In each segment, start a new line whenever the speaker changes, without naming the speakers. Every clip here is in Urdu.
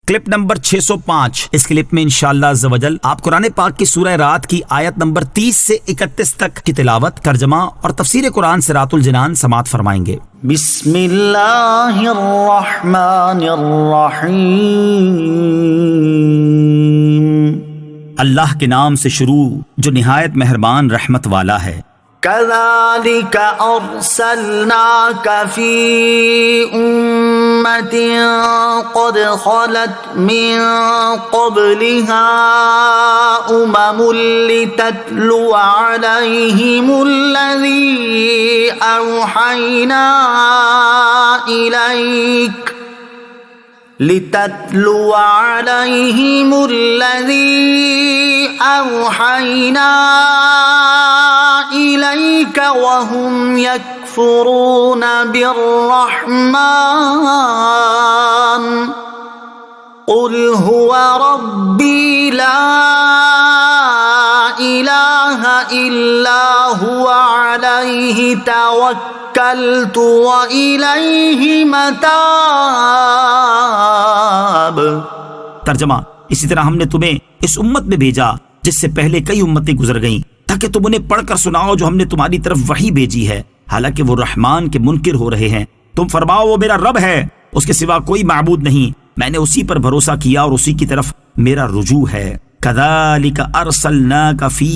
Clip number 605۔ اس کلپ میں انشاءاللہ عز و جل آپ قرآن پاک کی سورہ رات کی آیت نمبر 30 سے 31 تک کی تلاوت، ترجمہ اور تفسیر قرآن صراط الجنان سماعت فرمائیں گے۔
بسم اللہ الرحمن الرحیم۔
اللہ کے نام سے شروع جو نہایت مہربان رحمت والا ہے۔
كذلك أرسلناك في أمة قد خلت من قبلها لتتلو عليهم الذي أوحينا إليك وهم يكفرون بالرحمن قل هو ربي لا إله إلا هو عليه توكلت وإليه متاب۔
ترجمہ، اسی طرح ہم نے تمہیں اس امت میں بھیجا جس سے پہلے کئی امتیں گزر گئیں، تاکہ تم انہیں پڑھ کر سناؤ جو ہم نے تمہاری طرف وحی بھیجی ہے، حالانکہ وہ رحمان کے منکر ہو رہے ہیں۔ تم فرماؤ وہ میرا رب ہے، اس کے سوا کوئی معبود نہیں، میں نے اسی پر بھروسہ کیا اور اسی کی طرف میرا رجوع ہے۔ کذالک ارسلناک فی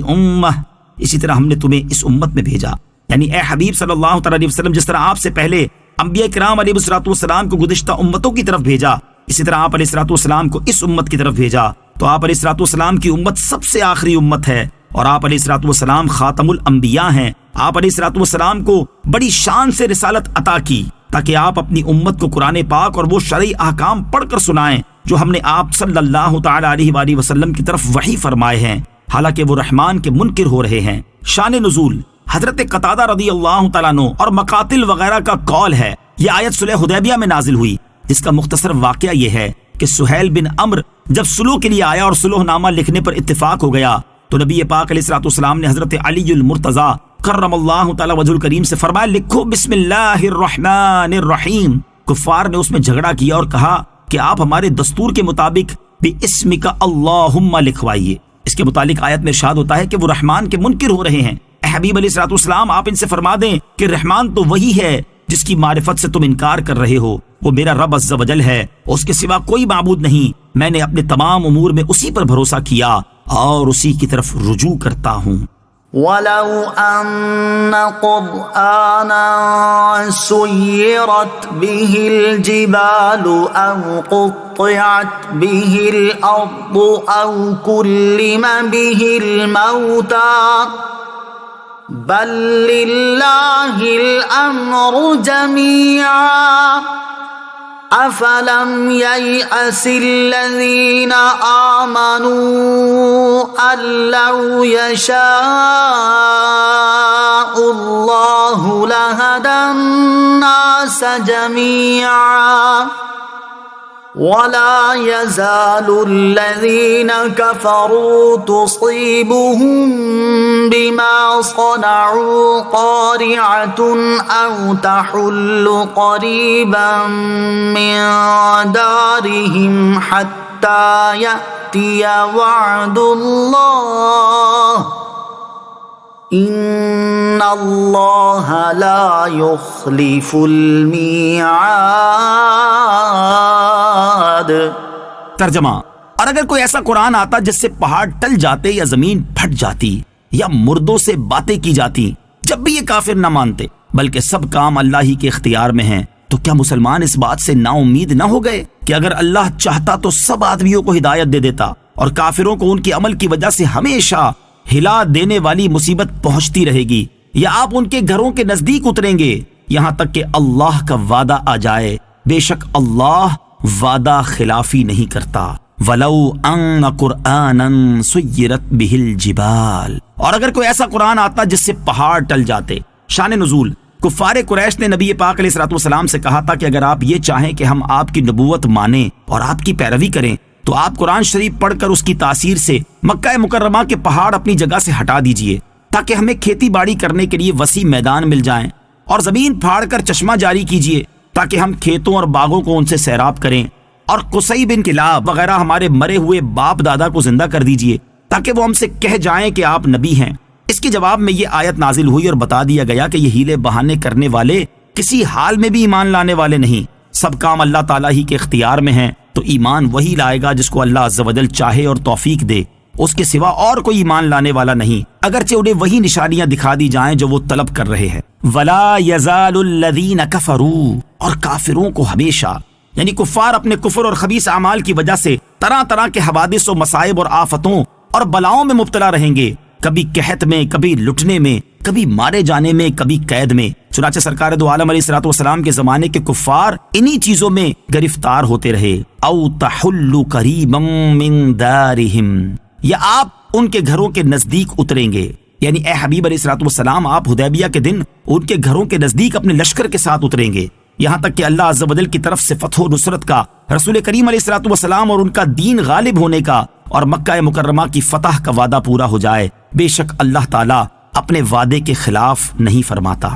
امہ، اسی طرح ہم نے تمہیں اس امت میں بھیجا، یعنی اے حبیب صلی اللہ تعالی علیہ وسلم، جس طرح آپ سے پہلے انبیاء کرام علیہ الصلوۃ والسلام کو گزشتہ امتوں کی طرف بھیجا، اسی طرح آپ علیہ الصلوۃ والسلام کو اس امت کی طرف بھیجا۔ تو آپ علیہ الصلوۃ والسلام کی امت سب سے آخری امت ہے، اور آپ علیہ الصلوۃ والسلام خاتم الانبیاء ہیں۔ آپ علیہ الصلوۃ والسلام کو بڑی شان سے رسالت عطا کی تاکہ آپ اپنی امت کو قرآن پاک اور وہ شرعی احکام پڑھ کر سنائیں جو ہم نے آپ صلی اللہ تعالی علیہ وآلہ وسلم کی طرف وحی فرمائے ہیں، حالانکہ وہ رحمان کے منکر ہو رہے ہیں۔ شان نزول، حضرت قتادہ رضی اللہ تعالیٰ عنہ اور مقاتل وغیرہ کا قول ہے، یہ آیت صلح حدیبیہ میں نازل ہوئی، جس کا مختصر واقعہ یہ ہے کہ سہیل بن عمرو جب صلح کے لیے آیا اور صلح نامہ لکھنے پر اتفاق ہو گیا تو نبی پاک علیہ الصلوۃ والسلام نے حضرت علی المرتضیٰ کرم اللہ تعالی وجہ الکریم سے فرمایا، لکھو بسم اللہ الرحمن الرحیم۔ کفار نے اس میں جھگڑا کیا اور کہا کہ آپ ہمارے دستور کے مطابق باسمک اللہم لکھوائیے۔ اس کے متعلق آیت میں ارشاد ہوتا ہے کہ وہ رحمان کے منکر ہو رہے ہیں۔ اے حبیب علیہ الصلوۃ والسلام، آپ ان سے فرما دیں کہ رحمان تو وہی ہے جس کی معرفت سے تم انکار کر رہے ہو، وہ میرا رب عز و جل ہے، اس کے سوا کوئی معبود نہیں، میں نے اپنے تمام امور میں اسی پر بھروسہ کیا اور اسی کی طرف رجوع کرتا ہوں۔
وَلَوْ أَنَّ قُرْآنًا سُيِّرَتْ بِهِ الْجِبَالُ أَوْ قُطِّعَتْ بِهِ الْأَرْضُ أَوْ كُلِّمَ بِهِ الْمَوْتَى بَل لِّلَّهِ الْأَمْرُ جَمِيعًا أَفَلَمْ يَيْأَسِ الَّذِينَ آمَنُوا أَن لَّوْ يَشَاءُ اللَّهُ لَهَدَى النَّاسَ جَمِيعًا وَلَا يَزَالُ الَّذِينَ كَفَرُوا تُصِيبُهُم بِمَا صَنَعُوا قَارِعَةٌ أَوْ تَحُلُّ قَرِيبًا مِّن دَارِهِمْ حَتَّى يَأْتِيَ وَعْدُ اللَّهِ إِنَّ اللَّهَ لَا يُخْلِفُ الْمِيعَادَ۔
ترجمہ، اور اگر کوئی ایسا قرآن آتا جس سے پہاڑ ٹل جاتے یا زمین پھٹ جاتی یا مردوں سے باتیں کی جاتی، جب بھی یہ کافر نہ مانتے، بلکہ سب کام اللہ ہی کے اختیار میں ہیں، تو کیا مسلمان اس بات سے نا امید نہ ہو گئے کہ اگر اللہ چاہتا تو سب آدمیوں کو ہدایت دے دیتا اور کافروں کو ان کے عمل کی وجہ سے ہمیشہ ہلا دینے والی مصیبت پہنچتی رہے گی، یا آپ ان کے گھروں کے نزدیک اتریں گے یہاں تک کہ اللہ کا وعدہ آ جائے، بے شک اللہ وعدہ خلافی نہیں کرتا۔ وَلَوْ أَنَّ قُرْآنًا سُيِّرَتْ بِهِ الْجِبَالُ، اور اگر کوئی ایسا قرآن آتا جس سے پہاڑ ٹل جاتے۔ شان نزول، کفار قریش نے نبی پاک علیہ الصلوۃ والسلام سے کہا تھا کہ اگر آپ یہ چاہیں کہ ہم آپ کی نبوت مانیں اور آپ کی پیروی کریں تو آپ قرآن شریف پڑھ کر اس کی تاثیر سے مکہ مکرمہ کے پہاڑ اپنی جگہ سے ہٹا دیجئے تاکہ ہمیں کھیتی باڑی کرنے کے لیے وسیع میدان مل جائیں، اور زمین پھاڑ کر چشمہ جاری کیجئے تاکہ ہم کھیتوں اور باغوں کو ان سے سیراب کریں، اور قصی بن کلاب وغیرہ ہمارے مرے ہوئے باپ دادا کو زندہ کر دیجئے تاکہ وہ ہم سے کہہ جائیں کہ آپ نبی ہیں۔ اس کے جواب میں یہ آیت نازل ہوئی اور بتا دیا گیا کہ یہ ہیلے بہانے کرنے والے کسی حال میں بھی ایمان لانے والے نہیں، سب کام اللہ تعالیٰ ہی کے اختیار میں ہیں، تو ایمان وہی لائے گا جس کو اللہ عز و جل چاہے اور توفیق دے، اس کے سوا اور کوئی ایمان لانے والا نہیں، اگرچہ انہیں وہی نشانیاں دکھا دی جائیں جو وہ طلب کر رہے ہیں۔ وَلَا يَزَالُ الَّذِينَ كَفَرُوا، اور کافروں کو ہمیشہ، یعنی کفار اپنے کفر اور خبیث اعمال کی وجہ سے طرح طرح کے حوادث و مصائب اور آفتوں اور بلاؤں میں مبتلا رہیں گے، کبھی قحط میں، کبھی لٹنے میں، کبھی مارے جانے میں، کبھی قید میں۔ چنانچہ سرکار دو عالم علیہ الصلوۃ والسلام کے زمانے کے کفار انہی چیزوں میں گرفتار ہوتے رہے۔ او تحل قریبا من دارہم، یا آپ ان کے گھروں کے نزدیک اتریں گے، یعنی اے حبیب علیہ الصلوۃ والسلام آپ حدیبیہ کے دن ان کے گھروں کے نزدیک اپنے لشکر کے ساتھ اتریں گے، یہاں تک کہ اللہ عز و جل کی طرف سے فتح و نصرت کا، رسول کریم علیہ الصلوۃ والسلام اور ان کا دین غالب ہونے کا اور مکہ مکرمہ کی فتح کا وعدہ پورا ہو جائے۔ بے شک اللہ تعالیٰ اپنے وعدے کے خلاف نہیں فرماتا۔